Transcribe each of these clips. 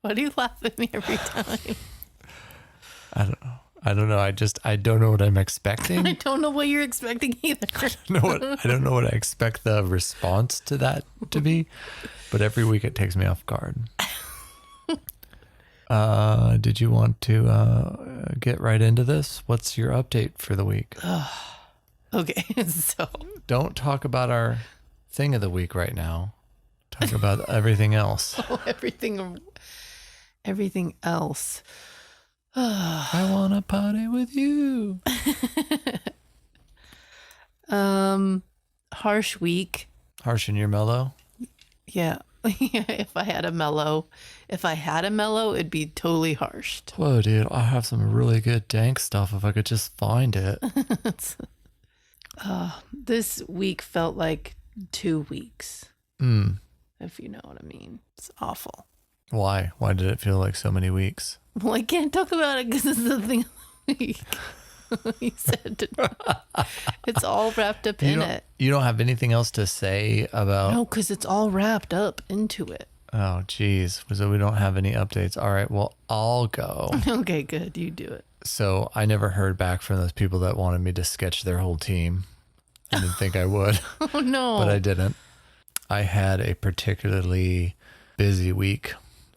Why do you laugh at me every time? I don't know. I don't know what I'm expecting. I don't know what you're expecting either. I don't know what I expect the response to that to be, but every week it takes me off guard. Did you want to get right into this? What's your update for the week? Okay, so Don't talk about our thing of the week right now. Talk about everything else. everything else. I want to party with you. Harsh week. Harsh and you're mellow? Yeah. If I had a mellow, it'd be totally harsh. Whoa, dude, I have some really good dank stuff if I could just find it. This week felt like 2 weeks. If you know what I mean. It's awful. Why? Why did it feel like so many weeks? Well, I can't talk about it because it's the thing of the week. You said it's all wrapped up in it. You don't have anything else to say about... No, because it's all wrapped up into it. Oh, geez. So we don't have any updates. All right, well, I'll go. Okay, good. You do it. So I never heard back from those people that wanted me to sketch their whole team. I didn't think I would. Oh, no. But I didn't. I had a particularly busy week,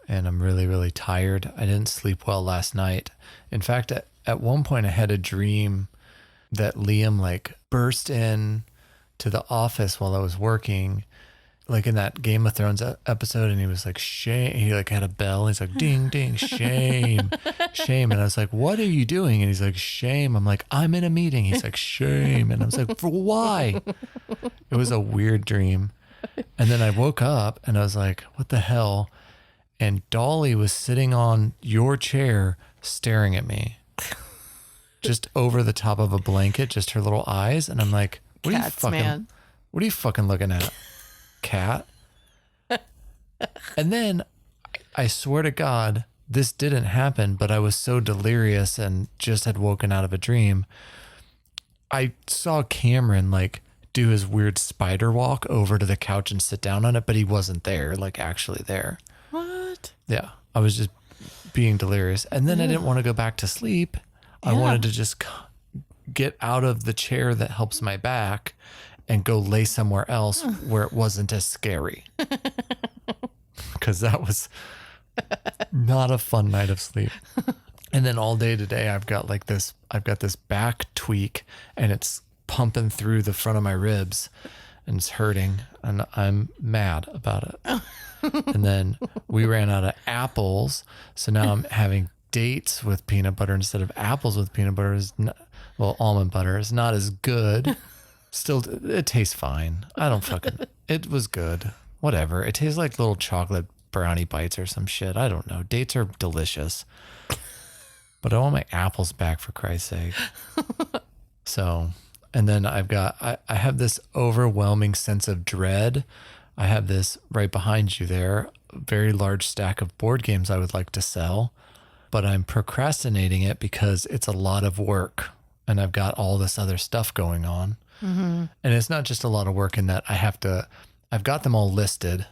and I'm really, really tired. I didn't sleep well last night. In fact, at one point I had a dream that Liam like burst in to the office while I was working, like in that Game of Thrones episode, and he was like, shame. He like had a bell. And he's like, ding, ding, shame, shame. And I was like, what are you doing? And he's like, shame. I'm like, I'm in a meeting. He's like, shame. And I was like, for why? It was a weird dream. And then I woke up and I was like, what the hell? And Dolly was sitting on your chair staring at me. Just over the top of a blanket, just her little eyes. And I'm like, what are you fucking looking at? Cat? And then I swear to God, this didn't happen, but I was so delirious and just had woken out of a dream. I saw Cameron like do his weird spider walk over to the couch and sit down on it, but he wasn't there, like actually there. What? Yeah. I was just being delirious. And then I didn't want to go back to sleep. I wanted to just get out of the chair that helps my back and go lay somewhere else where it wasn't as scary. Because that was not a fun night of sleep. And then all day today, I've got this back tweak and it's pumping through the front of my ribs and it's hurting and I'm mad about it. And then we ran out of apples. So now I'm having dates with peanut butter instead of apples with peanut butter. Almond butter is not as good. Still, it tastes fine. It was good. Whatever. It tastes like little chocolate brownie bites or some shit. I don't know. Dates are delicious. But I want my apples back for Christ's sake. So, and then I have this overwhelming sense of dread. I have this right behind you there, very large stack of board games I would like to sell, but I'm procrastinating it because it's a lot of work and I've got all this other stuff going on. Mm-hmm. And it's not just a lot of work in that I've got them all listed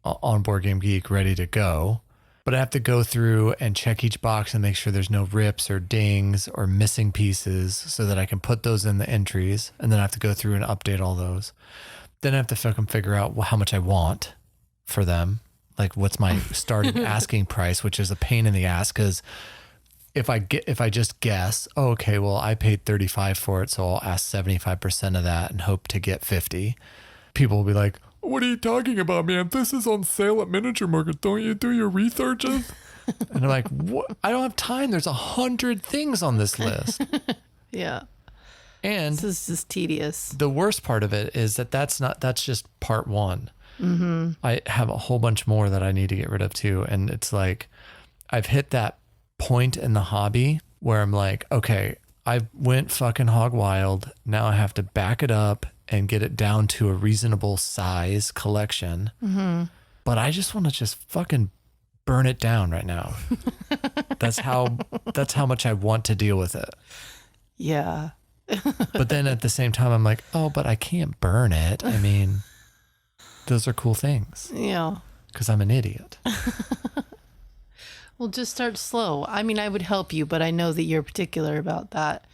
on Board Game Geek ready to go, but I have to go through and check each box and make sure there's no rips or dings or missing pieces so that I can put those in the entries. And then I have to go through and update all those. Then I have to fucking figure out how much I want for them. Like what's my starting asking price, which is a pain in the ass. Cause if I just guess, oh, okay, well I paid 35 for it. So I'll ask 75% of that and hope to get 50. People will be like, what are you talking about, man? This is on sale at Miniature Market. Don't you do your researches? And I'm like, what? I don't have time. There's 100 things on this list. Yeah. And this is just tedious. The worst part of it is that's just part one. Mm-hmm. I have a whole bunch more that I need to get rid of too. And it's like, I've hit that point in the hobby where I'm like, okay, I went fucking hog wild. Now I have to back it up and get it down to a reasonable size collection. Mm-hmm. But I just want to just fucking burn it down right now. That's how much I want to deal with it. Yeah. But then at the same time, I'm like, oh, but I can't burn it. I mean, those are cool things. Yeah. Because I'm an idiot. Well, just start slow. I mean, I would help you, but I know that you're particular about that.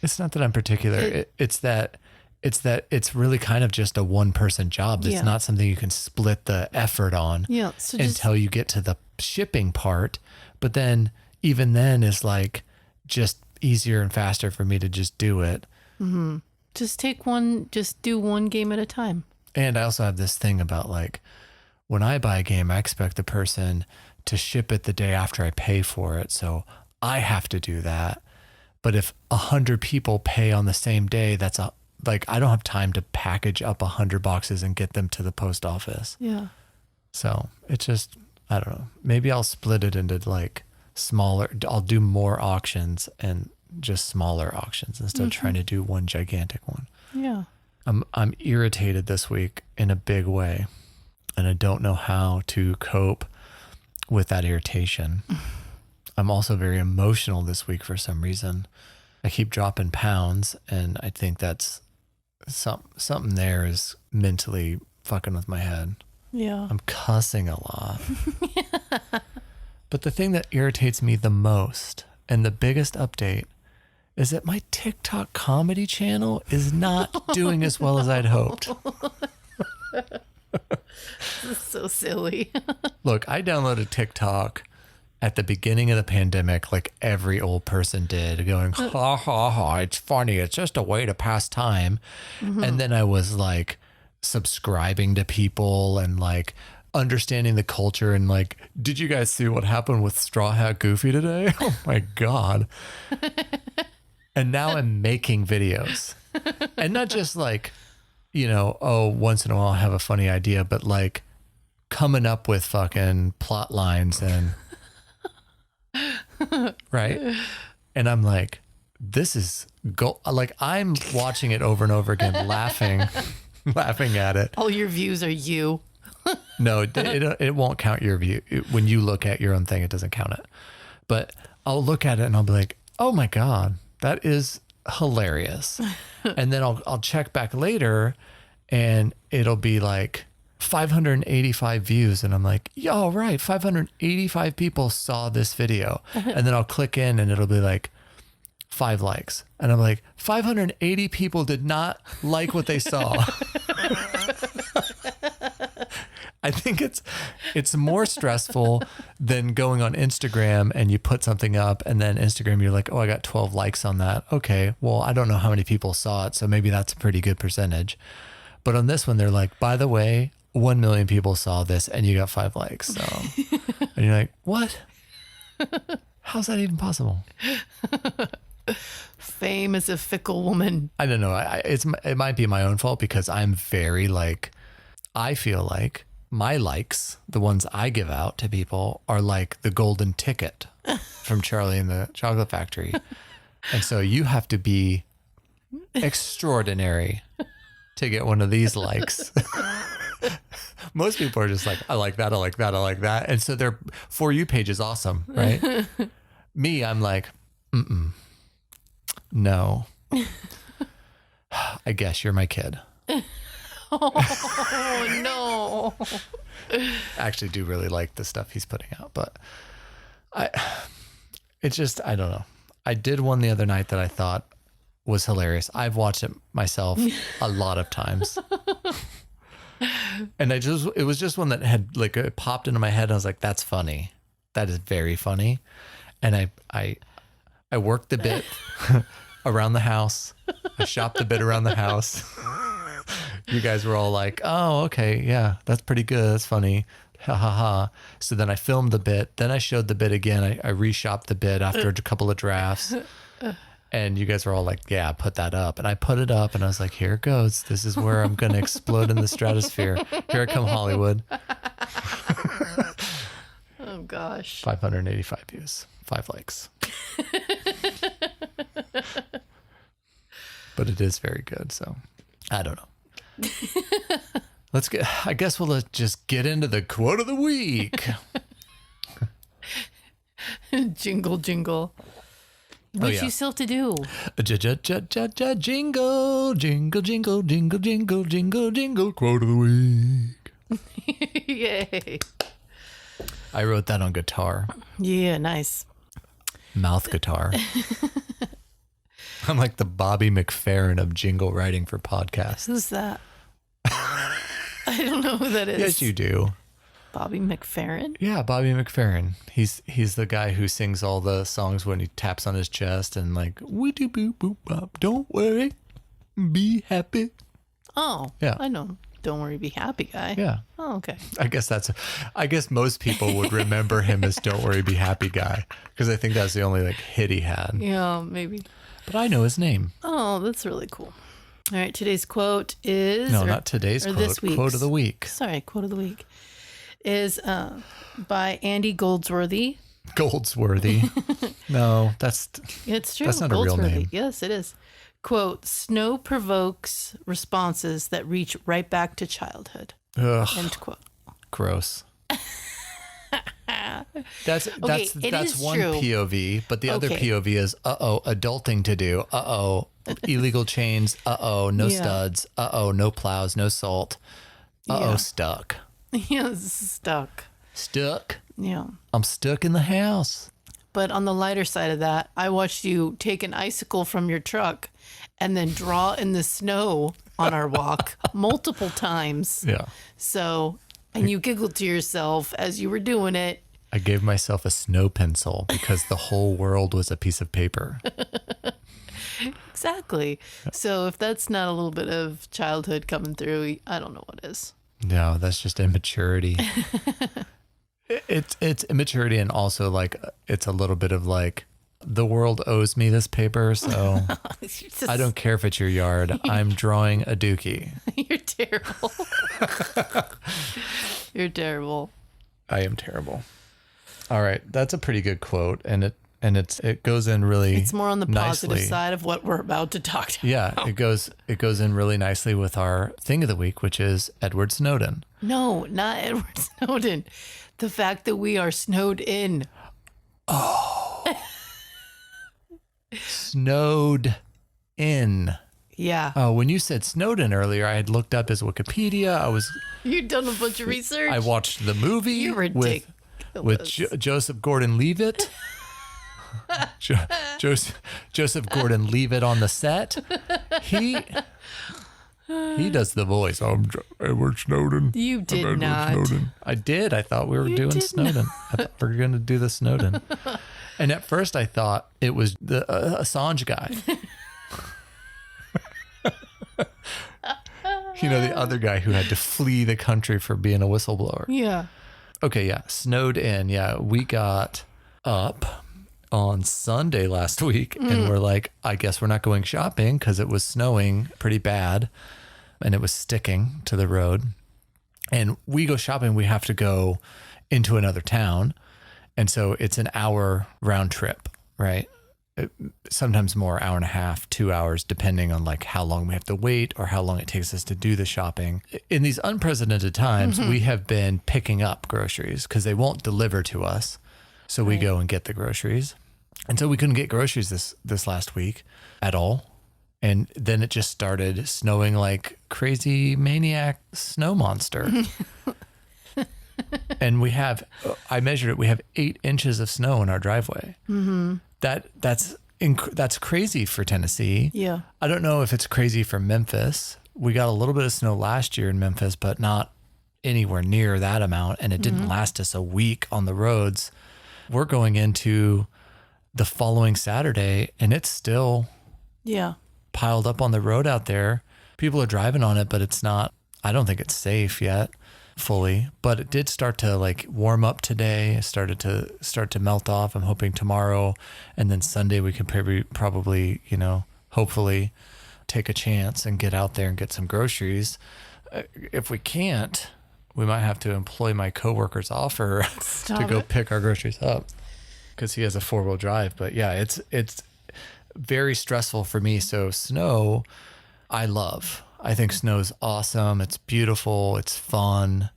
It's not that I'm particular. It's that it's really kind of just a one person job. It's not something you can split the effort on until you get to the shipping part. But then even then is like just easier and faster for me to just do it. Mm-hmm. Just do one game at a time. And I also have this thing about like, when I buy a game, I expect the person to ship it the day after I pay for it. So I have to do that. But if 100 people pay on the same day, I don't have time to package up 100 boxes and get them to the post office. Yeah. So it's just, I don't know. Maybe I'll split it into like smaller, I'll do more auctions and just smaller auctions instead of trying to do one gigantic one. Yeah. I'm irritated this week in a big way, and I don't know how to cope with that irritation. I'm also very emotional this week for some reason. I keep dropping pounds, and I think that's something there is mentally fucking with my head. Yeah. I'm cussing a lot. But the thing that irritates me the most, and the biggest update, is that my TikTok comedy channel is not doing as well as I'd hoped. This is so silly. Look, I downloaded TikTok at the beginning of the pandemic, like every old person did, going, ha, ha, ha, it's funny. It's just a way to pass time. Mm-hmm. And then I was like subscribing to people and like understanding the culture and like, did you guys see what happened with Straw Hat Goofy today? Oh my God. And now I'm making videos, and not just like, once in a while I have a funny idea, but like coming up with fucking plot lines and right. And I'm like, this is like, I'm watching it over and over again, laughing at it. All your views are you. No, it won't count your view. When you look at your own thing, it doesn't count it. But I'll look at it and I'll be like, oh my God, that is hilarious. And then I'll check back later and it'll be like 585 views. And I'm like, yeah, right. 585 people saw this video. And then I'll click in and it'll be like 5 likes. And I'm like, 580 people did not like what they saw. I think it's more stressful than going on Instagram and you put something up and then Instagram, you're like, oh, I got 12 likes on that. Okay, well, I don't know how many people saw it, so maybe that's a pretty good percentage. But on this one, they're like, by the way, 1 million people saw this and you got 5 likes. So, and you're like, what? How's that even possible? Fame is a fickle woman. I don't know. It might be my own fault because I'm very like, I feel like my likes, the ones I give out to people, are like the golden ticket from Charlie and the Chocolate Factory. And so you have to be extraordinary to get one of these likes. Most people are just like, I like that, I like that, I like that. And so their For You page is awesome, right? Me, I'm like, no. I guess you're my kid. Oh, no. I actually do really like the stuff he's putting out, but I don't know. I did one the other night that I thought was hilarious. I've watched it myself a lot of times. And it was just one that had like, it popped into my head and I was like, that's funny. That is very funny. And I worked the bit around the house. I shopped the bit around the house. You guys were all like, oh, okay, yeah, that's pretty good. That's funny. Ha ha ha. So then I filmed the bit. Then I showed the bit again. I reshopped the bit after a couple of drafts. And you guys were all like, yeah, put that up. And I put it up and I was like, here it goes. This is where I'm going to explode in the stratosphere. Here I come, Hollywood. Oh, gosh. 585 views, 5 likes. But it is very good. So I don't know. I guess we'll just get into the quote of the week. Jingle, jingle. What you still have to do? Jingle, jingle, jingle, jingle, jingle, jingle, jingle, quote of the week. Yay. I wrote that on guitar. Yeah, nice. Mouth guitar. I'm like the Bobby McFerrin of jingle writing for podcasts. Who's that? I don't know who that is. Yes, you do. Bobby McFerrin? Yeah, Bobby McFerrin. He's the guy who sings all the songs when he taps on his chest and like, "Woody boop boop bop, don't worry, be happy." Oh, Yeah. I know. Don't worry, be happy guy. Yeah. Oh, okay. I guess most people would remember him as "Don't Worry, Be Happy" guy because I think that's the only like hit he had. Yeah, maybe. But I know his name. Oh, that's really cool. All right, today's quote is... Not today's quote. This week's. Quote of the week. Sorry, quote of the week is by Andy Goldsworthy. Goldsworthy. No, It's true. That's not a real name. Yes, it is. Quote, "Snow provokes responses that reach right back to childhood." Ugh, End quote. Gross. That's is one true. POV, but the other Okay. POV is adulting to do. Illegal chains. No Yeah. studs. No plows, no salt. Yeah. Stuck. Yes, stuck. Stuck. Yeah. I'm stuck in the house. But on the lighter side of that, I watched you take an icicle from your truck and then draw in the snow on our walk multiple times. Yeah. So, and you giggled to yourself as you were doing it. I gave myself a snow pencil because the whole world was a piece of paper. Exactly. So if that's not a little bit of childhood coming through, I don't know what is. No, that's just immaturity. It's immaturity, and also like it's a little bit of like the world owes me this paper, so I don't care if it's your yard. I'm drawing a dookie. You're terrible. You're terrible. I am terrible. All right, that's a pretty good quote, and it goes in really. It's more on the positive nicely. side of what we're about to talk about. Yeah, it goes in really nicely with our thing of the week, which is Edward Snowden. No, not Edward Snowden. The fact that we are snowed in. Snowed in. Yeah. Oh, when you said Snowden earlier, I had looked up his Wikipedia. You've done a bunch of research. I watched the movie You're with ridiculous. Joseph Gordon-Levitt. Joseph Gordon-Levitt on the set. He does the voice. I'm Edward Snowden. You did I'm Edward not. Snowden. I did. I thought we were doing did Snowden. I thought we were going to do the Snowden. And at first I thought it was the Assange guy. The other guy who had to flee the country for being a whistleblower. Yeah. Okay, yeah. Snowed in. Yeah, we got up on Sunday last week and we're like, I guess we're not going shopping because it was snowing pretty bad and it was sticking to the road. And we go shopping, we have to go into another town. And so it's an hour round trip, right? Sometimes more, hour and a half, 2 hours, depending on like how long we have to wait or how long it takes us to do the shopping. In these unprecedented times, we have been picking up groceries because they won't deliver to us. So we go and get the groceries. And so we couldn't get groceries this last week at all. And then it just started snowing like crazy maniac snow monster. And I measured it, we have 8 inches of snow in our driveway. Mm-hmm. That's crazy for Tennessee. Yeah. I don't know if it's crazy for Memphis. We got a little bit of snow last year in Memphis, but not anywhere near that amount. And it didn't last us a week on the roads. We're going into the following Saturday and it's still piled up on the road out there. People are driving on it, but I don't think it's safe yet fully, but it did start to like warm up today. It started to melt off. I'm hoping tomorrow and then Sunday we can probably, hopefully take a chance and get out there and get some groceries. If we can't, we might have to employ my coworker's offer to go pick our groceries up because he has a 4-wheel drive. But yeah, it's very stressful for me. So snow, I love. I think snow's awesome. It's beautiful. It's fun.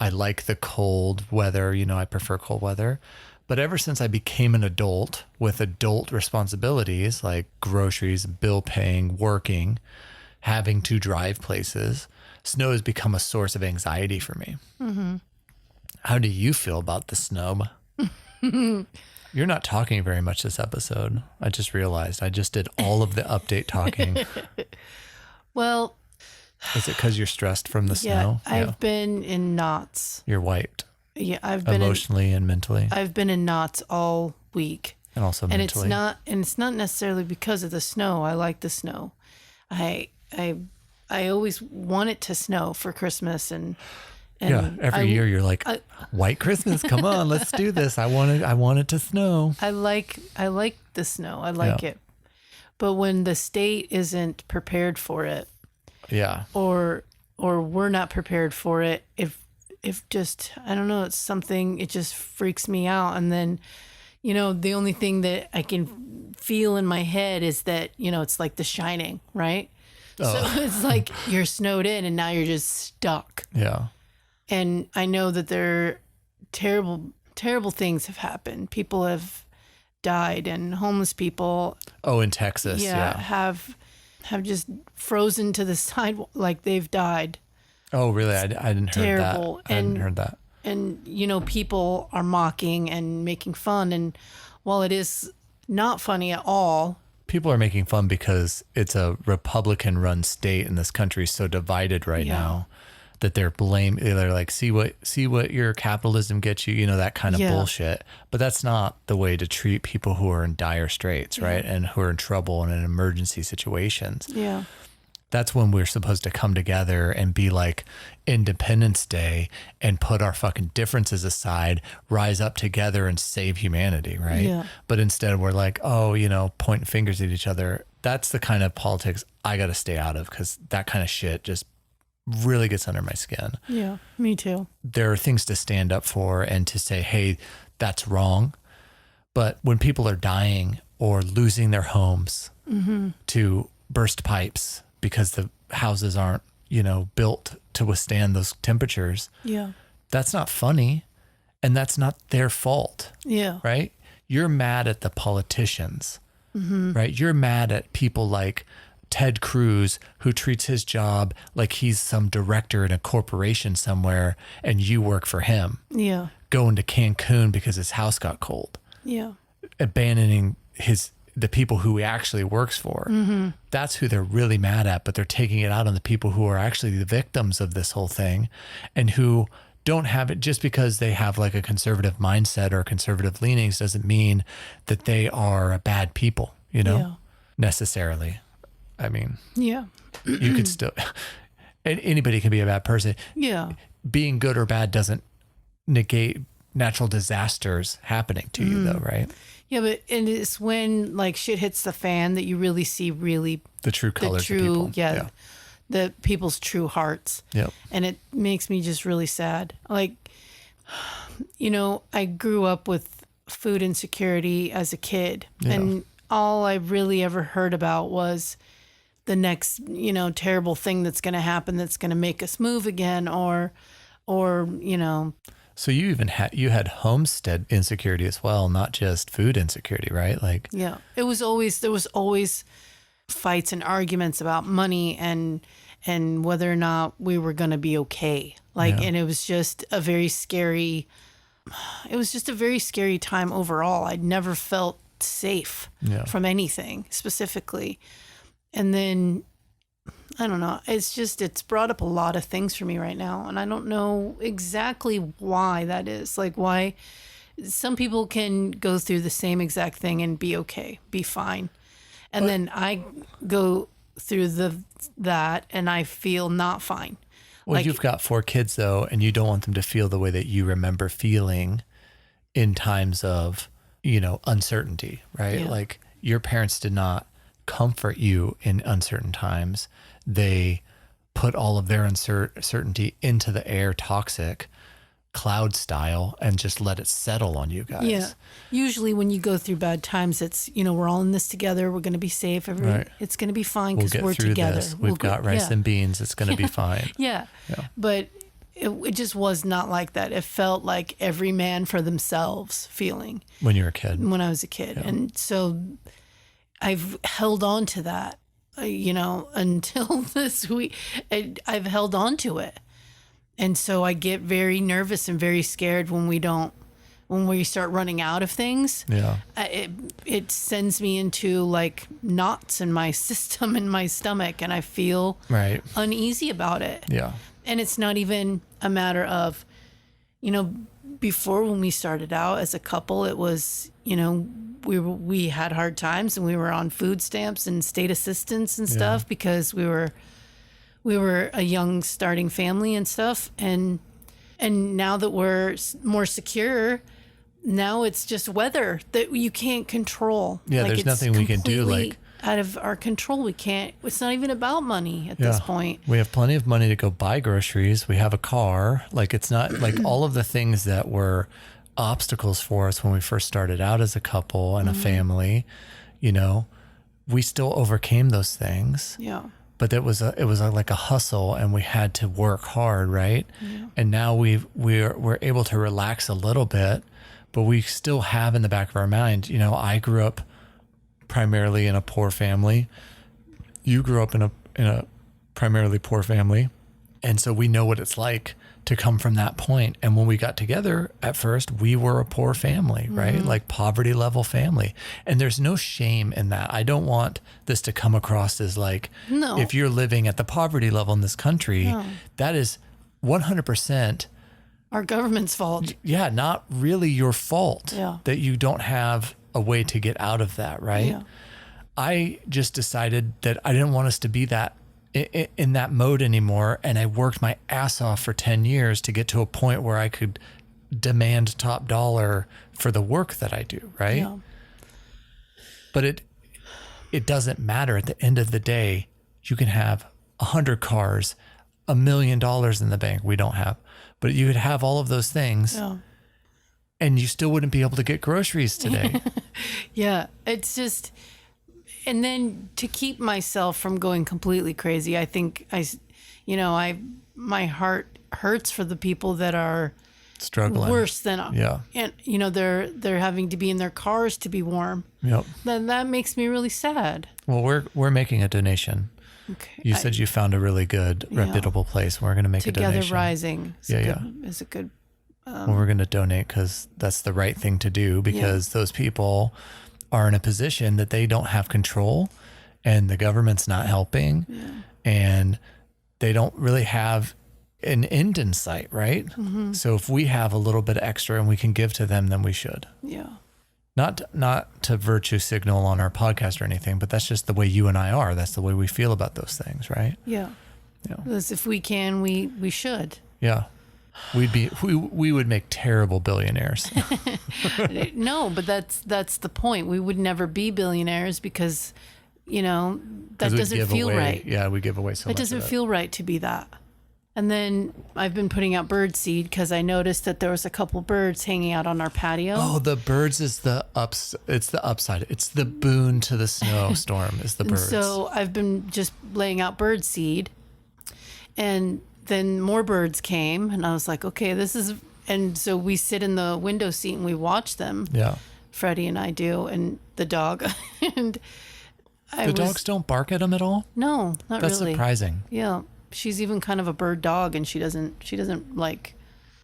I like the cold weather. I prefer cold weather. But ever since I became an adult with adult responsibilities like groceries, bill paying, working, having to drive places, snow has become a source of anxiety for me. Mm-hmm. How do you feel about the snow? You're not talking very much this episode. I just realized I just did all of the update talking. Well, is it because you're stressed from the yeah, snow? I've been in knots. You're wiped. Yeah, I've been emotionally and mentally. I've been in knots all week. And also mentally. It's not necessarily because of the snow. I like the snow. I always want it to snow for Christmas and yeah, every year you're like, white Christmas, come on, let's do this. I want it to snow. I like the snow. I like it. But when the state isn't prepared for it, yeah, or we're not prepared for it, if just, I don't know, it's something, it just freaks me out. And then, the only thing that I can feel in my head is that, it's like The Shining, right? Oh. So it's like you're snowed in and now you're just stuck. Yeah. And I know that there are terrible things have happened. People have died, and homeless people. Oh, in Texas, yeah. have just frozen to the side like they've died. Oh, really? I didn't hear that. Terrible. I hadn't heard that. And, people are mocking and making fun. And while it is not funny at all. People are making fun because it's a Republican-run state and this country is so divided right now that they're like, see what your capitalism gets you, that kind of bullshit. But that's not the way to treat people who are in dire straits, right? And who are in trouble and in emergency situations. Yeah. That's when we're supposed to come together and be like Independence Day and put our fucking differences aside, rise up together and save humanity, right? Yeah. But instead we're like, pointing fingers at each other. That's the kind of politics I got to stay out of, because that kind of shit just really gets under my skin. Yeah, me too. There are things to stand up for and to say, hey, that's wrong. But when people are dying or losing their homes to burst pipes because the houses aren't, built to withstand those temperatures. Yeah. That's not funny. And that's not their fault. Yeah. Right? You're mad at the politicians, right? You're mad at people like Ted Cruz, who treats his job like he's some director in a corporation somewhere and you work for him. Yeah. Going to Cancun because his house got cold. Yeah. Abandoning the people who he actually works for. That's who they're really mad at, but they're taking it out on the people who are actually the victims of this whole thing and who don't have it. Just because they have like a conservative mindset or conservative leanings doesn't mean that they are bad people, necessarily. I mean, you could still, anybody can be a bad person. Yeah. Being good or bad doesn't negate natural disasters happening to you though, right? Yeah, but and it's when like shit hits the fan that you really see the true colors of people. Yeah. The people's true hearts. Yep. And it makes me just really sad. Like, I grew up with food insecurity as a kid. Yeah. And all I really ever heard about was the next, terrible thing that's going to happen that's going to make us move again or. So you even had homestead insecurity as well, not just food insecurity, right? Like, yeah, there was always fights and arguments about money and whether or not we were going to be okay. And it was just a very scary time overall. I'd never felt safe from anything specifically. And then, I don't know, it's brought up a lot of things for me right now. And I don't know exactly why that is. Like why some people can go through the same exact thing and be okay, be fine. And then I go through that and I feel not fine. Well, you've got 4 kids though, and you don't want them to feel the way that you remember feeling in times of, uncertainty, right? Yeah. Like your parents did not comfort you in uncertain times. They put all of their uncertainty into the air, toxic, cloud style, and just let it settle on you guys. Yeah. Usually when you go through bad times, it's, we're all in this together. We're going to be safe. Right. It's going to be fine because we'll we're together. This. We've got rice and beans. It's going to be fine. Yeah. But it just was not like that. It felt like every man for themselves feeling. When you were a kid. When I was a kid. Yeah. And so I've held on to that, until this week. I've held on to it. And so I get very nervous and very scared when we start running out of things. Yeah. It sends me into like knots in my system, in my stomach, and I feel uneasy about it. Yeah. And it's not even a matter of, before when we started out as a couple, it was, we had hard times and we were on food stamps and state assistance and stuff because we were a young starting family and stuff. And now that we're more secure, now it's just weather that you can't control. Yeah, there's nothing we can do. Like out of our control, we can't. It's not even about money at this point. We have plenty of money to go buy groceries. We have a car. Like it's not like all of the things that were obstacles for us when we first started out as a couple and a family. We still overcame those things. Yeah. But it was like a hustle, and we had to work hard, right? Yeah. And now we're able to relax a little bit, but we still have in the back of our mind, I grew up primarily in a poor family. You grew up in a primarily poor family, and so we know what it's like to come from that point. And when we got together at first, we were a poor family, right? Like poverty level family. And there's no shame in that. I don't want this to come across as like, if you're living at the poverty level in this country, that is 100% our government's fault. Yeah, not really your fault that you don't have a way to get out of that, right? Yeah. I just decided that I didn't want us to be that in that mode anymore. And I worked my ass off for 10 years to get to a point where I could demand top dollar for the work that I do. Right. Yeah. But it doesn't matter. At the end of the day, you can have 100 cars, $1 million in the bank. We don't have, but you could have all of those things and you still wouldn't be able to get groceries today. Yeah. It's just, and then to keep myself from going completely crazy, I think my heart hurts for the people that are struggling worse than and they're having to be in their cars to be warm. Yep. Then that makes me really sad. Well, we're making a donation. Okay. You said you found a really good, reputable place. We're going to make a donation. Together Rising. Is a good. Well, we're going to donate because that's the right thing to do, because those people are in a position that they don't have control, and the government's not helping, and they don't really have an end in sight, right? Mm-hmm. So if we have a little bit extra and we can give to them, then we should. Yeah. Not to virtue signal on our podcast or anything, but that's just the way you and I are. That's the way we feel about those things, right? Yeah. Because if we can, we should. Yeah. We would make terrible billionaires. No, but that's the point. We would never be billionaires because, that doesn't feel right. Yeah, we give away so much. It doesn't feel right to be that. And then I've been putting out bird seed because I noticed that there was a couple birds hanging out on our patio. Oh, the birds is it's the upside. It's the boon to the snowstorm is the birds. So I've been just laying out bird seed, and then more birds came, and I was like, okay, and so we sit in the window seat and we watch them. Yeah. Freddie and I do, and the dog. And dogs don't bark at them at all? No, not That's really. That's surprising. Yeah. She's even kind of a bird dog, and she doesn't like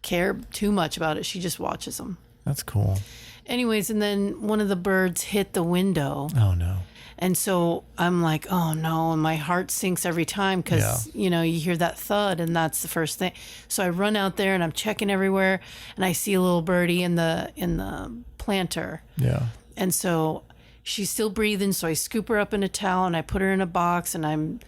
care too much about it. She just watches them. That's cool. Anyways, and then one of the birds hit the window. Oh no. And so I'm like, oh no, and my heart sinks every time because, you hear that thud, and that's the first thing. So I run out there and I'm checking everywhere, and I see a little birdie in the planter. Yeah. And so she's still breathing. So I scoop her up in a towel and I put her in a box, and I'm,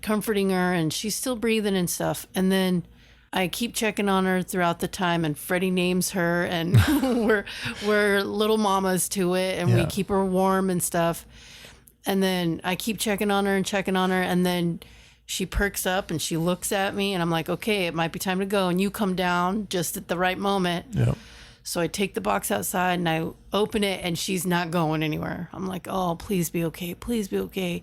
comforting her, and she's still breathing and stuff. And then I keep checking on her throughout the time, and Freddie names her, and we're little mamas to it, and we keep her warm and stuff. And then I keep checking on her, and then she perks up and she looks at me, and I'm like, okay, it might be time to go. And you come down just at the right moment. Yep. So I take the box outside and I open it, and she's not going anywhere. I'm like, oh, please be okay. Please be okay.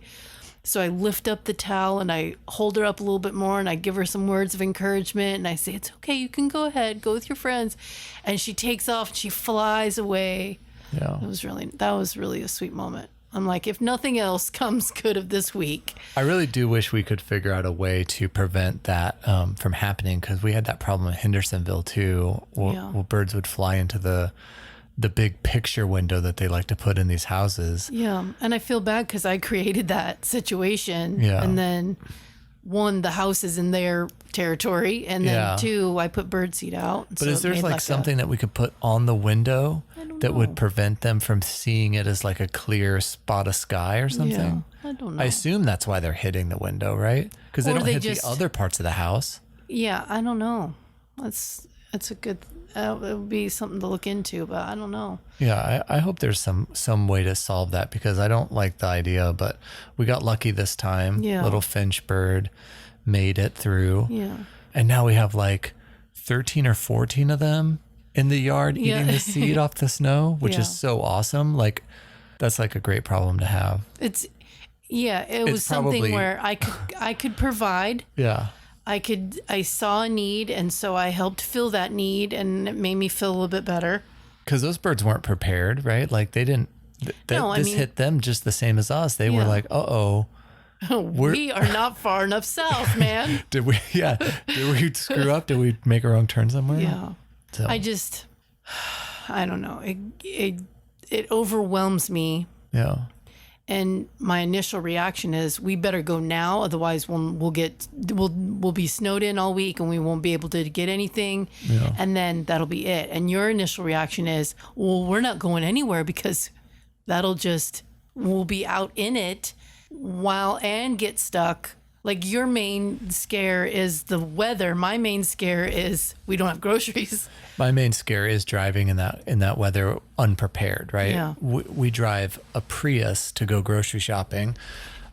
So I lift up the towel and I hold her up a little bit more, and I give her some words of encouragement, and I say, it's okay, you can go ahead, go with your friends. And she takes off and she flies away. Yeah. That was really a sweet moment. I'm like, if nothing else comes good of this week. I really do wish we could figure out a way to prevent that from happening, because we had that problem in Hendersonville too. Where birds would fly into the big picture window that they like to put in these houses. Yeah. And I feel bad because I created that situation. Yeah. And then one, the house is in their territory. And then two, I put birdseed out. But is there like something that we could put on the window that would prevent them from seeing it as like a clear spot of sky or something? Yeah, I don't know. I assume that's why they're hitting the window, right? Because they don't hit the other parts of the house. Yeah, I don't know. That's a good. It would be something to look into, but I don't know. Yeah, I hope there's some way to solve that, because I don't like the idea, but we got lucky this time. Yeah. Little finch bird made it through. Yeah. And now we have like 13 or 14 of them in the yard eating the seed off the snow, which is so awesome. Like, that's like a great problem to have. It was something where I could provide. Yeah. I saw a need, and so I helped fill that need, and it made me feel a little bit better. Because those birds weren't prepared, right? Like, they didn't, this hit them just the same as us. They were like, uh-oh. We are not far enough south, man. Did we screw up? Did we make a wrong turn somewhere? Yeah. So. I don't know. It overwhelms me. Yeah. And my initial reaction is, we better go now, otherwise we'll be snowed in all week and we won't be able to get anything. Yeah. And then that'll be it. And your initial reaction is, well, we're not going anywhere because we'll be out in it and get stuck. Like, your main scare is the weather. My main scare is we don't have groceries. My main scare is driving in that weather unprepared, right? Yeah. We drive a Prius to go grocery shopping,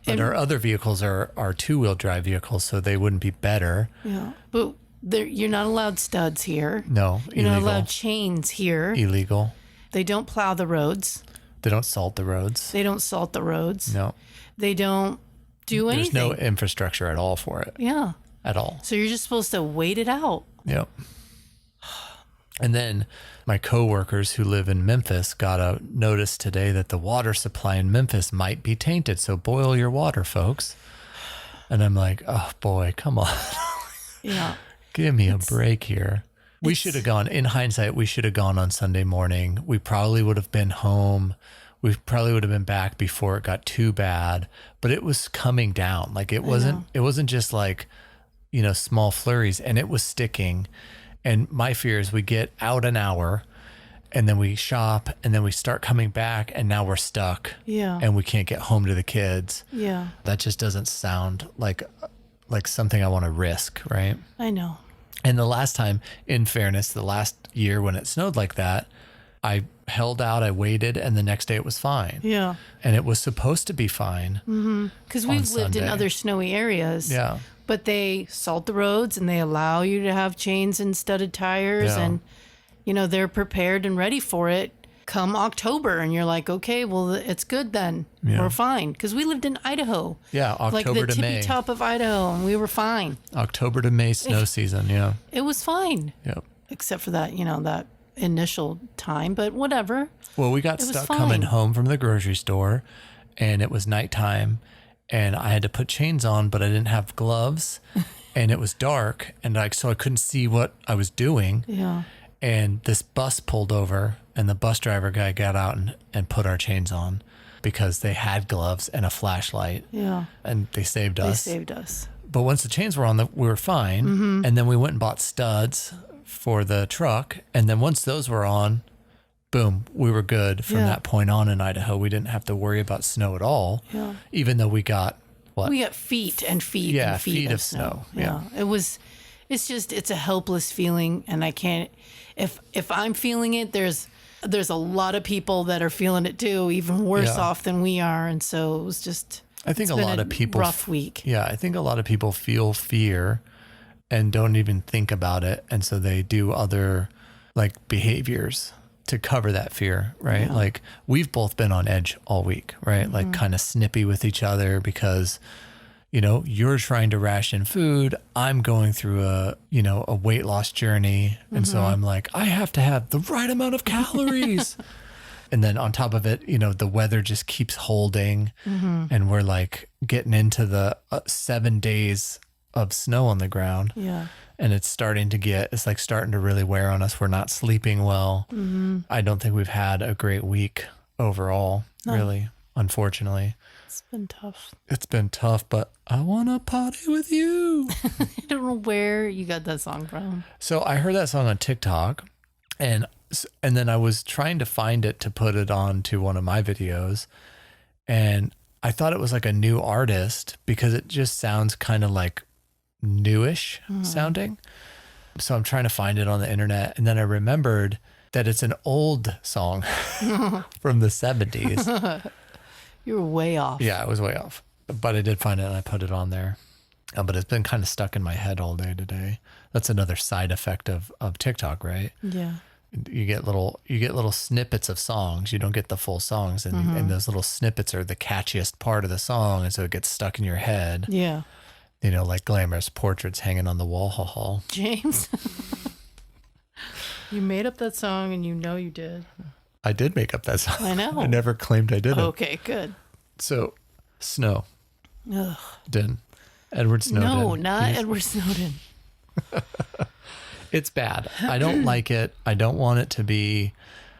but our other vehicles are two-wheel drive vehicles, so they wouldn't be better. Yeah, but you're not allowed studs here. No, you're illegal. Not allowed chains here. Illegal. They don't plow the roads. They don't salt the roads. No. They don't do anything. There's no infrastructure at all for it. Yeah. At all. So you're just supposed to wait it out. Yep. And then my coworkers who live in Memphis got a notice today that the water supply in Memphis might be tainted. So boil your water, folks. And I'm like, oh boy, come on. Yeah. Give me a break here. We should have gone, in hindsight, we should have gone on Sunday morning. We probably would have been home. We probably would have been back before it got too bad, but it was coming down. Like, it wasn't just like, small flurries, and it was sticking. And my fear is we get out an hour and then we shop and then we start coming back and now we're stuck. Yeah. And we can't get home to the kids. Yeah. That just doesn't sound like something I want to risk, right? I know. And the last time, in fairness, the last year when it snowed like that, I held out, I waited, and the next day it was fine. Yeah. And it was supposed to be fine. Because we've lived in other snowy areas. Yeah. But they salt the roads and they allow you to have chains and studded tires. Yeah. And, they're prepared and ready for it come October. And you're like, okay, well, it's good then. Yeah. We're fine. Because we lived in Idaho. Yeah, October like the to May. tippy top of Idaho. And we were fine. October to May snow season, yeah. It was fine. Yep. Except for that, that initial time. But whatever. Well, we got stuck coming home from the grocery store. And it was nighttime. And I had to put chains on, but I didn't have gloves, and it was dark, and so I couldn't see what I was doing. Yeah. And this bus pulled over, and the bus driver guy got out and put our chains on because they had gloves and a flashlight. Yeah. And they saved us. But once the chains were on, we were fine. Mm-hmm. And then we went and bought studs for the truck. And then once those were on, boom, we were good from that point on in Idaho. We didn't have to worry about snow at all, even though we got what? We got feet and feet and feet of snow. Yeah. It's a helpless feeling. And I can't, if I'm feeling it, there's a lot of people that are feeling it too, even worse off than we are. And so it was just, I think a lot of people, rough week. Yeah. I think a lot of people feel fear and don't even think about it. And so they do other behaviors to cover that fear, right? Yeah. Like, we've both been on edge all week, right? Mm-hmm. Like, kind of snippy with each other because, you're trying to ration food. I'm going through a weight loss journey. And so I'm like, I have to have the right amount of calories. And then on top of it, the weather just keeps holding and we're like getting into the 7 days of snow on the ground. Yeah. And it's starting to really wear on us. We're not sleeping well. Mm-hmm. I don't think we've had a great week overall, really, unfortunately. It's been tough. It's been tough, but I want to party with you. I don't know where you got that song from. So I heard that song on TikTok, and then I was trying to find it to put it on to one of my videos, and I thought it was like a new artist because it just sounds kind of like newish sounding. So I'm trying to find it on the internet, and then I remembered that it's an old song from the 70s. You were way off. Yeah, I was way off. But I did find it and I put it on there. But it's been kind of stuck in my head all day today. That's another side effect of TikTok, right? Yeah. You get little snippets of songs. You don't get the full songs, and those little snippets are the catchiest part of the song, and so it gets stuck in your head. Yeah. Like glamorous portraits hanging on the wall. James, you made up that song, and you did. I did make up that song. I know. I never claimed I didn't. Okay, good. So, Snow. Ugh. Edward Snowden. No, not Edward Snowden. It's bad. I don't like it. I don't want it to be.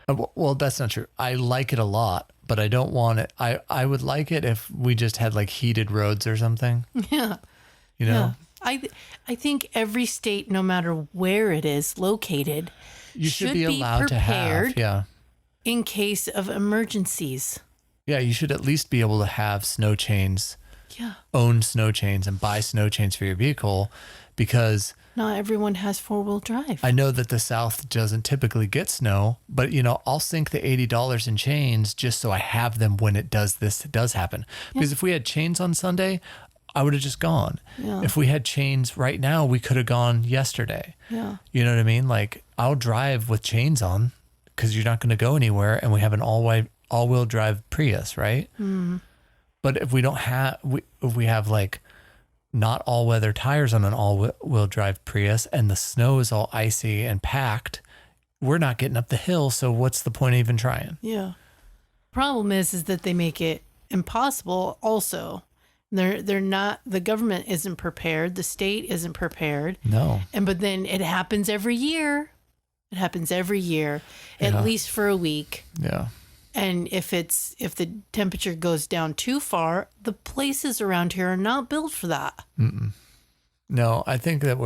Well, that's not true. I like it a lot, but I don't want it. I would like it if we just had like heated roads or something. Yeah. Yeah. I think every state, no matter where it is located, you should be allowed to have. Yeah. In case of emergencies. Yeah, you should at least be able to have snow chains. Yeah. Own snow chains and buy snow chains for your vehicle, because not everyone has 4-wheel drive. I know that the South doesn't typically get snow, but I'll sink the $80 in chains just so I have them when it does happen. Because if we had chains on Sunday, I would have just gone. Yeah. If we had chains right now, we could have gone yesterday. Yeah. You know what I mean? Like, I'll drive with chains on because you're not going to go anywhere, and we have an all-wheel drive Prius, right? Mm. But if we don't have, if we have like not all-weather tires on an all-wheel drive Prius, and the snow is all icy and packed, we're not getting up the hill. So what's the point of even trying? Yeah. Problem is that they make it impossible. Also, they're not. The government isn't prepared. The state isn't prepared. No. But then it happens every year. It happens every year, at least for a week. Yeah. And if the temperature goes down too far, the places around here are not built for that. Mm-mm. No, I think that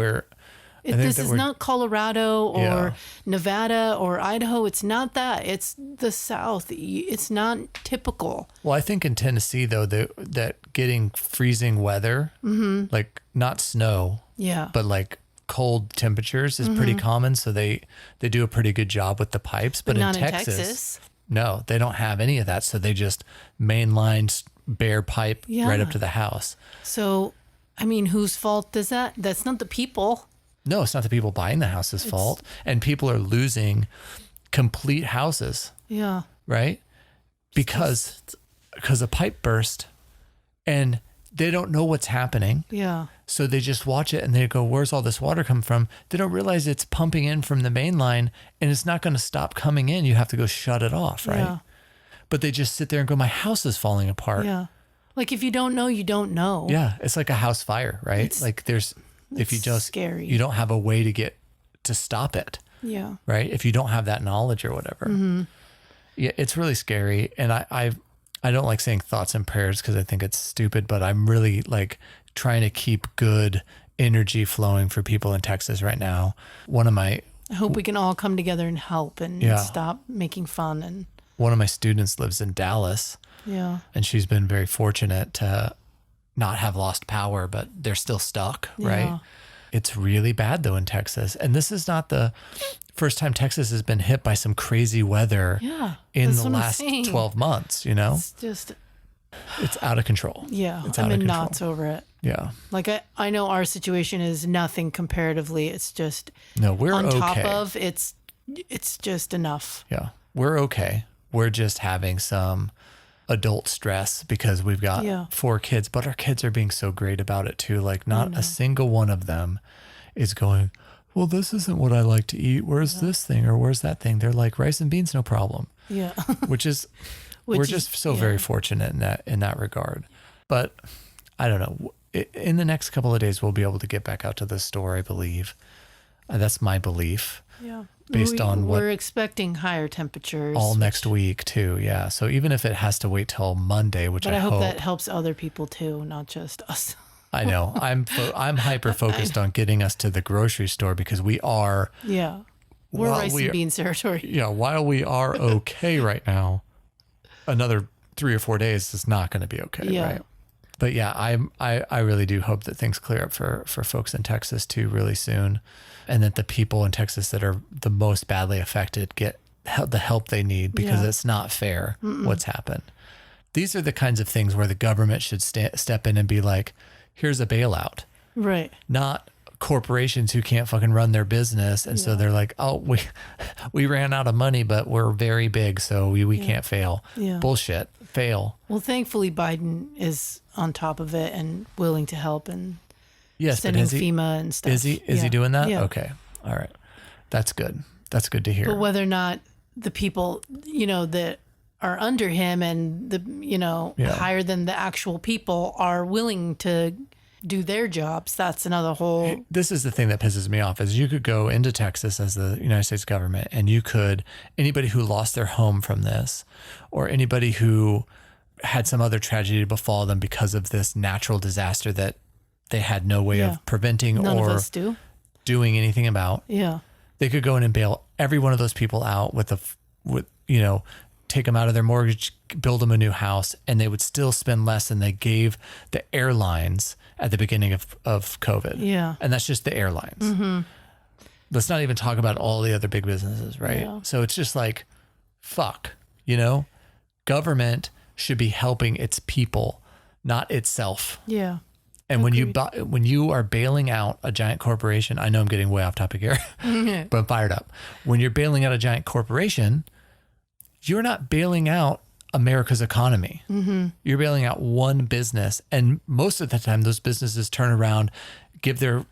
this is not Colorado or Nevada or Idaho. It's not that. It's the South. It's not typical. Well, I think in Tennessee, though, that getting freezing weather, like not snow, but like cold temperatures is pretty common. So they do a pretty good job with the pipes. But not in Texas, no, they don't have any of that. So they just mainline bare pipe right up to the house. So, I mean, whose fault is that? That's not the people. No, it's not the people buying the house's fault. And people are losing complete houses. Yeah. Right? Because a pipe burst and they don't know what's happening. Yeah. So they just watch it and they go, where's all this water come from? They don't realize it's pumping in from the main line and it's not going to stop coming in. You have to go shut it off, right? Yeah. But they just sit there and go, my house is falling apart. Yeah. Like if you don't know, you don't know. Yeah. It's like a house fire, right? If you just, scary. You don't have a way to stop it. Yeah. Right. If you don't have that knowledge or whatever. Mm-hmm. Yeah. It's really scary. And I don't like saying thoughts and prayers because I think it's stupid, but I'm really like trying to keep good energy flowing for people in Texas right now. I hope we can all come together and help and stop making fun. And one of my students lives in Dallas. Yeah. And she's been very fortunate to not have lost power, but they're still stuck, right? Yeah. It's really bad though in Texas. And this is not the first time Texas has been hit by some crazy weather in the last 12 months, It's out of control. Yeah. I'm in knots over it. Yeah. Like I know our situation is nothing comparatively. It's just we're on okay. top of it's just enough. Yeah. We're okay. We're just having some adult stress because we've got 4 kids, but our kids are being so great about it too. Like not a single one of them is going, well, this isn't what I like to eat. Where's this thing or where's that thing? They're like, rice and beans, no problem. Yeah. We're just so very fortunate in that regard. But I don't know. In the next couple of days, we'll be able to get back out to the store, I believe. That's my belief. Yeah. Based on what we're expecting higher temperatures all next week too. Yeah. So even if it has to wait till Monday, which I hope that helps other people too, not just us. I know. I'm hyper focused on getting us to the grocery store because we are. Yeah. We're rice and beans territory. Yeah. While we are okay right now, another 3 or 4 days is not going to be okay. Yeah. Right. But yeah, I really do hope that things clear up for folks in Texas too really soon, and that the people in Texas that are the most badly affected get the help they need, because it's not fair what's happened. These are the kinds of things where the government should step in and be like, here's a bailout. Right. Not corporations who can't fucking run their business. And so they're like, oh, we ran out of money, but we're very big, so we can't fail. Yeah. Bullshit. Fail. Well, thankfully Biden is on top of it and willing to help and sending FEMA and stuff. Is he doing that? Yeah. Okay. All right. That's good. That's good to hear. But whether or not the people, that are under him and higher than the actual people are willing to do their jobs, that's another whole. This is the thing that pisses me off, is you could go into Texas as the United States government, and anybody who lost their home from this, or anybody who had some other tragedy befall them because of this natural disaster that they had no way of preventing None of us do. Doing anything about. Yeah. They could go in and bail every one of those people out take them out of their mortgage, build them a new house, and they would still spend less than they gave the airlines at the beginning of COVID. Yeah. And that's just the airlines. Mm-hmm. Let's not even talk about all the other big businesses, right? Yeah. So it's just like, fuck, government should be helping its people, not itself. Yeah. And when you are bailing out a giant corporation, I know I'm getting way off topic here, but I'm fired up. When you're bailing out a giant corporation, you're not bailing out America's economy. Mm-hmm. You're bailing out one business. And most of the time, those businesses turn around, give their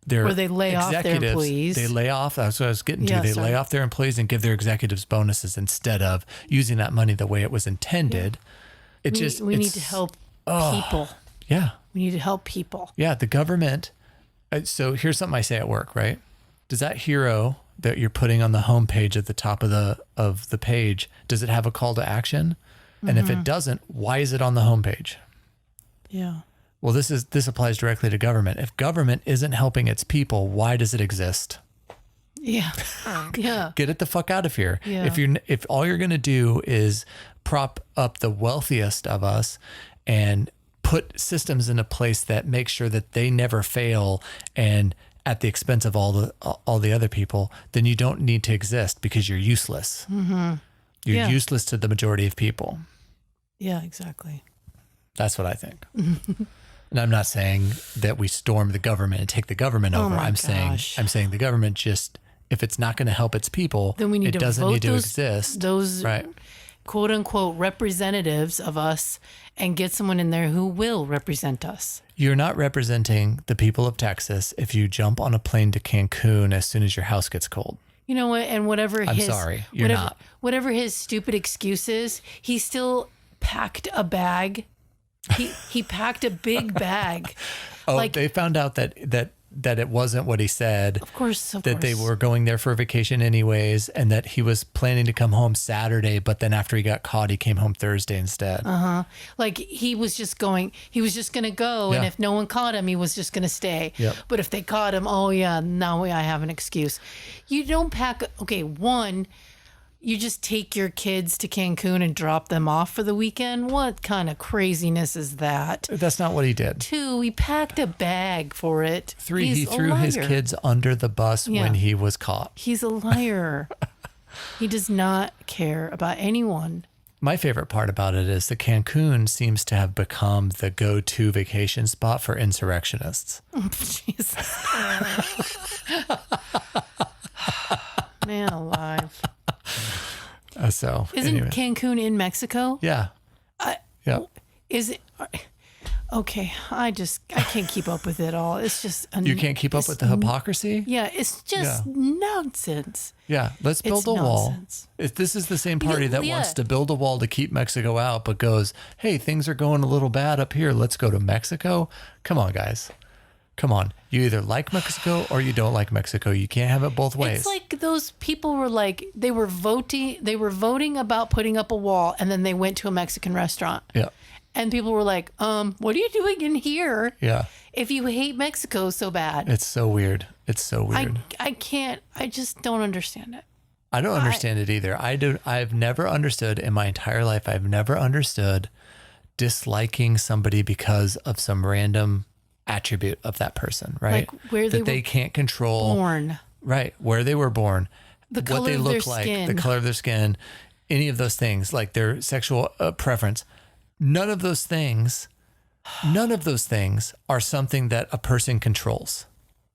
or they lay off their employees. They lay off. That's what I was getting to. They lay off their employees and give their executives bonuses instead of using that money the way it was intended. Yeah. We need to help people. Yeah. We need to help people. Yeah. The government. So here's something I say at work, right? Does that hero that you're putting on the homepage at the top of the page, does it have a call to action? And if it doesn't, why is it on the homepage? Yeah. Well, this applies directly to government. If government isn't helping its people, why does it exist? Yeah. Yeah. Get it the fuck out of here. Yeah. If all you're going to do is prop up the wealthiest of us and put systems into place that make sure that they never fail and at the expense of all the other people, then you don't need to exist because you're useless. Mm-hmm. You're useless to the majority of people. Yeah, exactly. That's what I think. And I'm not saying that we storm the government and take the government over. I'm saying the government just, if it's not going to help its people, then it doesn't need to exist. Those right. quote unquote representatives of us, and get someone in there who will represent us. You're not representing the people of Texas if you jump on a plane to Cancun as soon as your house gets cold. You know what? And I'm sorry, you're not. Whatever his stupid excuse is, he still packed a bag. He packed a big bag. They found out that it wasn't what he said. Of course. That they were going there for a vacation anyways, and that he was planning to come home Saturday, but then after he got caught, he came home Thursday instead. Like he was just going to go, and if no one caught him, he was just going to stay. Yep. But if they caught him, now I have an excuse. You don't pack, you just take your kids to Cancun and drop them off for the weekend? What kind of craziness is that? That's not what he did. 2, he packed a bag for it. 3, he threw his kids under the bus when he was caught. He's a liar. He does not care about anyone. My favorite part about it is that Cancun seems to have become the go-to vacation spot for insurrectionists. Oh, Jesus. Man alive. Isn't Cancun in Mexico? Yeah. Yeah. Is it? Okay, I can't keep up with it all. It's just You can't keep up with the hypocrisy? Yeah, it's just nonsense. Yeah, let's build a wall. If this is the same party that wants to build a wall to keep Mexico out, but goes, hey, things are going a little bad up here. Let's go to Mexico. Come on, guys. Come on. You either like Mexico or you don't like Mexico. You can't have it both ways. It's like those people were like, they were voting about putting up a wall, and then they went to a Mexican restaurant. Yeah. And people were like, what are you doing in here? Yeah. If you hate Mexico so bad. It's so weird. It's so weird. I just don't understand it. I don't understand it either. I've never understood in my entire life. I've never understood disliking somebody because of some random attribute of that person, right? Like where they can't control. Born. Right. Where they were born. The color what they of look their like. skin. The color of their skin. Any of those things, like their sexual preference. None of those things are something that a person controls.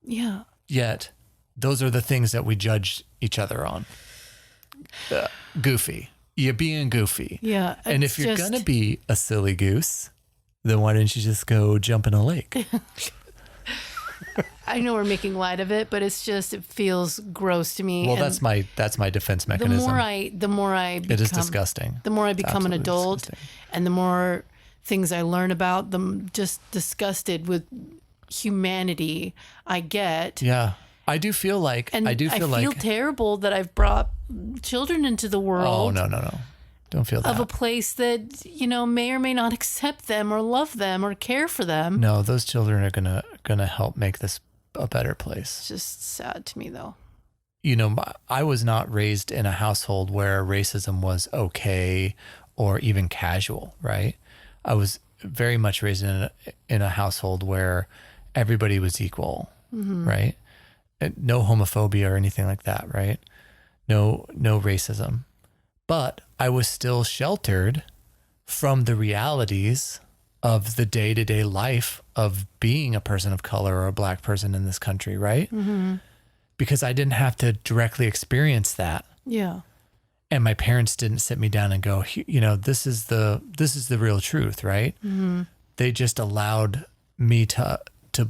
Yeah. Yet, those are the things that we judge each other on. Goofy. You're being goofy. Yeah. And if you're going to be a silly goose, then why didn't you just go jump in a lake? I know we're making light of it, but it feels gross to me. Well, that's my defense mechanism. The more I become, it is disgusting. The more I become an adult, disgusting. And the more things I learn about them, just disgusted with humanity I get. Yeah, I do feel like I feel terrible that I've brought children into the world. Oh no. Don't feel that. Of a place that, may or may not accept them or love them or care for them. No, those children are gonna help make this a better place. It's just sad to me, though. I was not raised in a household where racism was okay or even casual, right? I was very much raised in a household where everybody was equal, right? And no homophobia or anything like that, right? No racism. But I was still sheltered from the realities of the day-to-day life of being a person of color or a black person in this country, right? Mm-hmm. Because I didn't have to directly experience that. Yeah. And my parents didn't sit me down and go, this is the real truth, right? Mm-hmm. They just allowed me to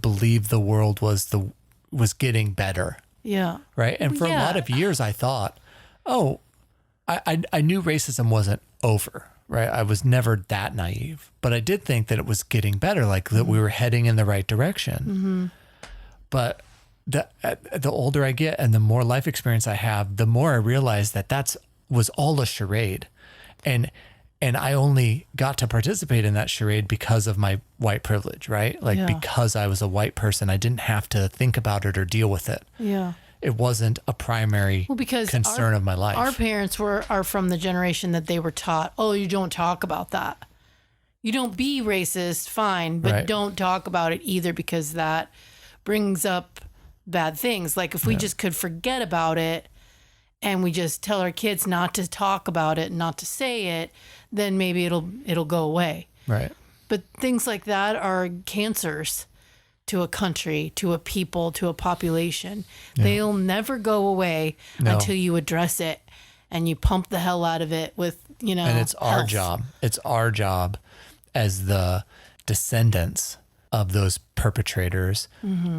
believe the world was getting better. Yeah. Right? And for a lot of years I thought, I knew racism wasn't over, right? I was never that naive, but I did think that it was getting better, like that we were heading in the right direction. Mm-hmm. But the older I get and the more life experience I have, the more I realize that was all a charade. And I only got to participate in that charade because of my white privilege, right? Like because I was a white person, I didn't have to think about it or deal with it. Yeah. It wasn't a primary concern of my life. Our parents are from the generation that they were taught, you don't talk about that. You don't be racist, fine, but don't talk about it either because that brings up bad things. Like if we just could forget about it and we just tell our kids not to talk about it, not to say it, then maybe it'll go away. Right. But things like that are cancers to a country, to a people, to a population. Yeah. They'll never go away until you address it and you pump the hell out of it with, And it's our job. It's our job as the descendants of those perpetrators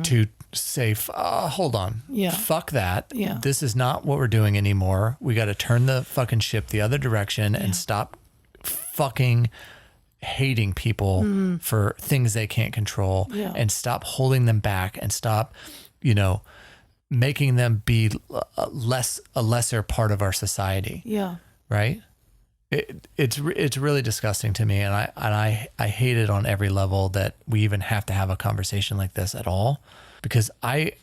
to say, hold on, fuck that. Yeah. This is not what we're doing anymore. We got to turn the fucking ship the other direction and stop fucking hating people for things they can't control and stop holding them back and stop, making them be a lesser part of our society. Yeah. Right. It's really disgusting to me. And I hate it on every level that we even have to have a conversation like this at all, because I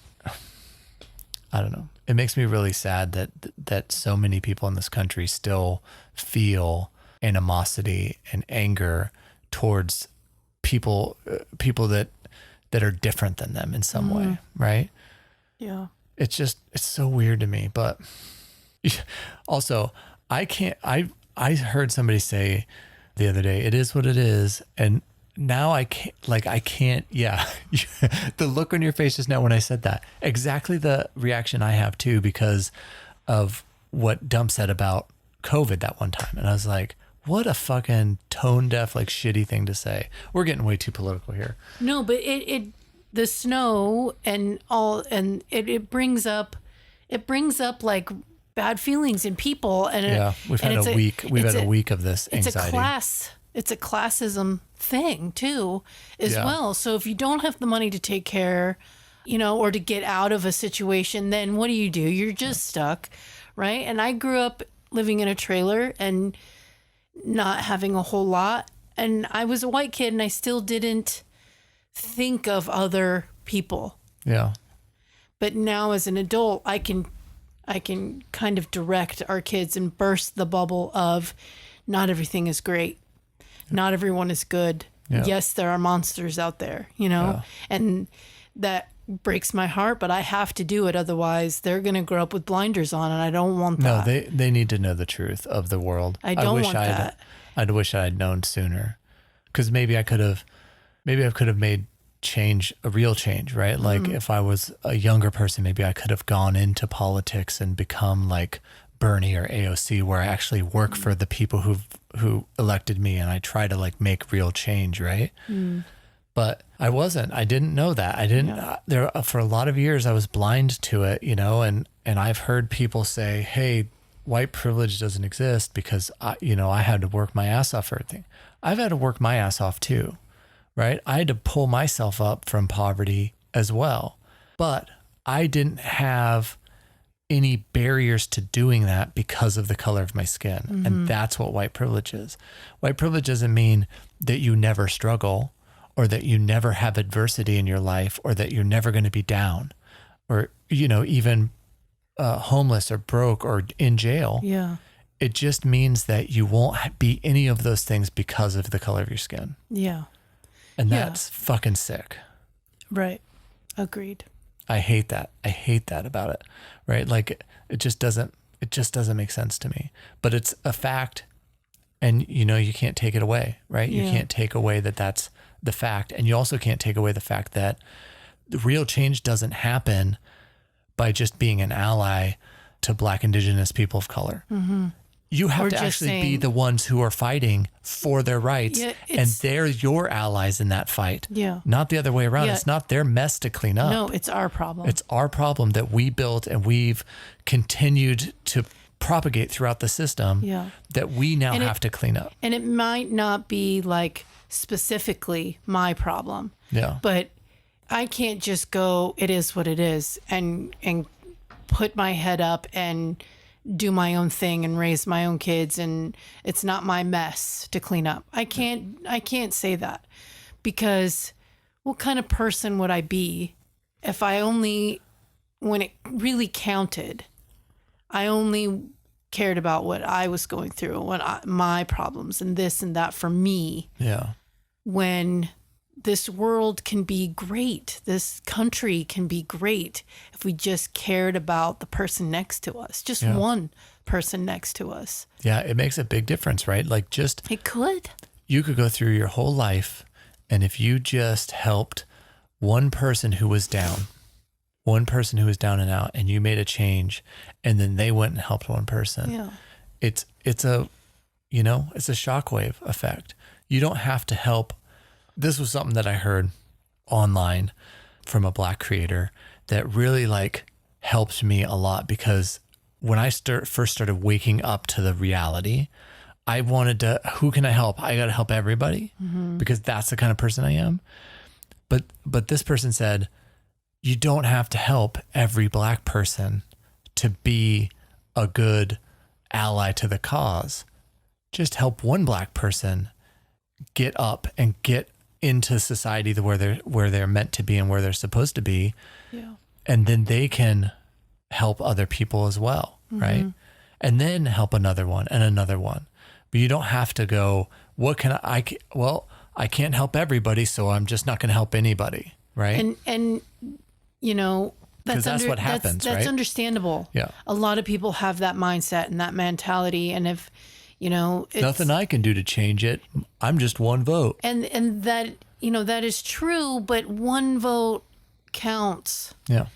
don't know. It makes me really sad that so many people in this country still feel animosity and anger towards people that are different than them in some way, right? Yeah. It's so weird to me. But also, I heard somebody say the other day, it is what it is. And now I can't, the look on your face just now when I said that, exactly the reaction I have too, because of what Dump said about COVID that one time. And I was like, What a fucking tone deaf, like shitty thing to say. We're getting way too political here. No, but the snow and all, and it brings up like bad feelings in people. And we've had a week of this anxiety. It's a classism thing too, as well. So if you don't have the money to take care, or to get out of a situation, then what do? You're just stuck, right? And I grew up living in a trailer and not having a whole lot. And I was a white kid and I still didn't think of other people. Yeah. But now as an adult, I can kind of direct our kids and burst the bubble of not everything is great. Not everyone is good. Yeah. Yes, there are monsters out there, and that breaks my heart, but I have to do it. Otherwise they're going to grow up with blinders on, and I don't want that. No, they need to know the truth of the world. I wish I'd known sooner, because maybe I could have made a real change, right? Like if I was a younger person, maybe I could have gone into politics and become like Bernie or AOC, where I actually work for the people who elected me and I try to like make real change, right? But I wasn't. I didn't know that. I didn't. There for a lot of years I was blind to it, and I've heard people say, "Hey, white privilege doesn't exist because I had to work my ass off for everything." I've had to work my ass off too, right? I had to pull myself up from poverty as well, but I didn't have any barriers to doing that because of the color of my skin. And that's what white privilege is. White privilege doesn't mean that you never struggle or that you never have adversity in your life or that you're never going to be down or, even homeless or broke or in jail. Yeah. It just means that you won't be any of those things because of the color of your skin. Yeah. And that's fucking sick. Right. Agreed. I hate that. I hate that about it, right? Like it just doesn't make sense to me, but it's a fact and you can't take it away, right? You can't take away that that's the fact. And you also can't take away the fact that the real change doesn't happen by just being an ally to Black, Indigenous people of color. You have to actually be the ones who are fighting for their rights, and they're your allies in that fight. Yeah. Not the other way around. It's not their mess to clean up. No, it's our problem. It's our problem that we built and we've continued to propagate throughout the system that we now have to clean up. And it might not be like specifically my problem. Yeah. But I can't just go, it is what it is, and put my head up and do my own thing and raise my own kids, and it's not my mess to clean up. I can't say that, because what kind of person would I be if when it really counted, I only cared about what I was going through, my problems and this and that for me. Yeah. When this world can be great, this country can be great if we just cared about the person next to us, just one person next to us. Yeah, it makes a big difference, right? Like it could. You could go through your whole life, and if you just helped one person who was down and out, and you made a change, and then they went and helped one person. It's a shockwave effect. You don't have to help. This was something that I heard online from a Black creator that really helped me a lot, because when I first started waking up to the reality, I wanted to, who can I help? I got to help everybody because that's the kind of person I am. But this person said, you don't have to help every Black person to be a good ally to the cause. Just help one Black person get up and get into society where they're meant to be and where they're supposed to be. Yeah. And then they can help other people as well. Right. And then help another one and another one. But you don't have to go, I can't help everybody, so I'm just not going to help anybody. Right. And that's what happens, that's right? understandable. Yeah. A lot of people have that mindset and that mentality. And if, it's nothing I can do to change it. I'm just one vote. And that, that is true, but one vote counts. Yeah.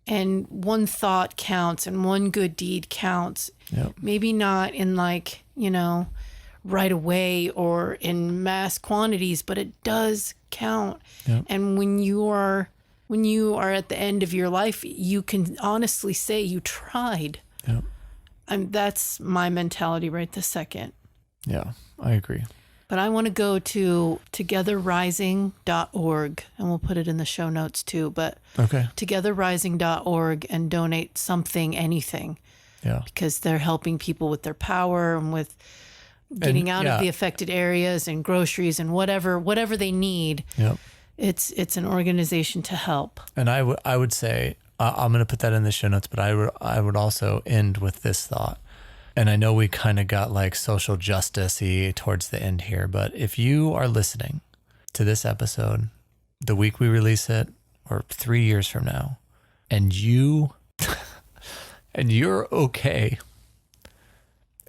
And one thought counts and one good deed counts. Yep. Maybe not in right away or in mass quantities, but it does count. Yep. And when you are at the end of your life, you can honestly say you tried. Yep. That's my mentality right this second. Yeah, I agree. But I want to go to togetherrising.org, and we'll put it in the show notes too. But okay. togetherrising.org and donate something, anything. Yeah. Because they're helping people with their power and with getting out of the affected areas and groceries and whatever they need. Yep. It's an organization to help. And I would say, I'm going to put that in the show notes, but I would also end with this thought. And I know we kind of got like social justice-y towards the end here, but if you are listening to this episode the week we release it or 3 years from now, and you're okay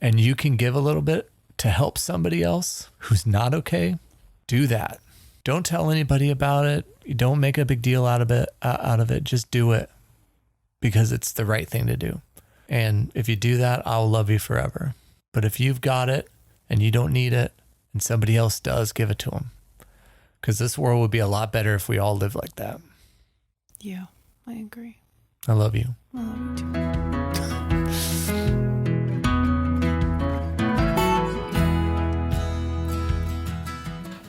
and you can give a little bit to help somebody else who's not okay, do that. Don't tell anybody about it. You don't make a big deal out of it. Just do it because it's the right thing to do. And if you do that, I'll love you forever. But if you've got it and you don't need it and somebody else does, give it to them. Because this world would be a lot better if we all lived like that. Yeah, I agree. I love you. I love you too.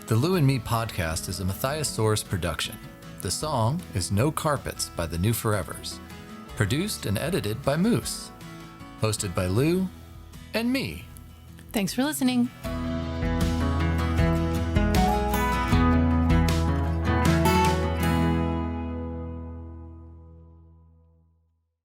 The Lou and Me podcast is a Matthias production. The song is No Carpets by the New Forevers. Produced and edited by Moose. Hosted by Lou and me. Thanks for listening.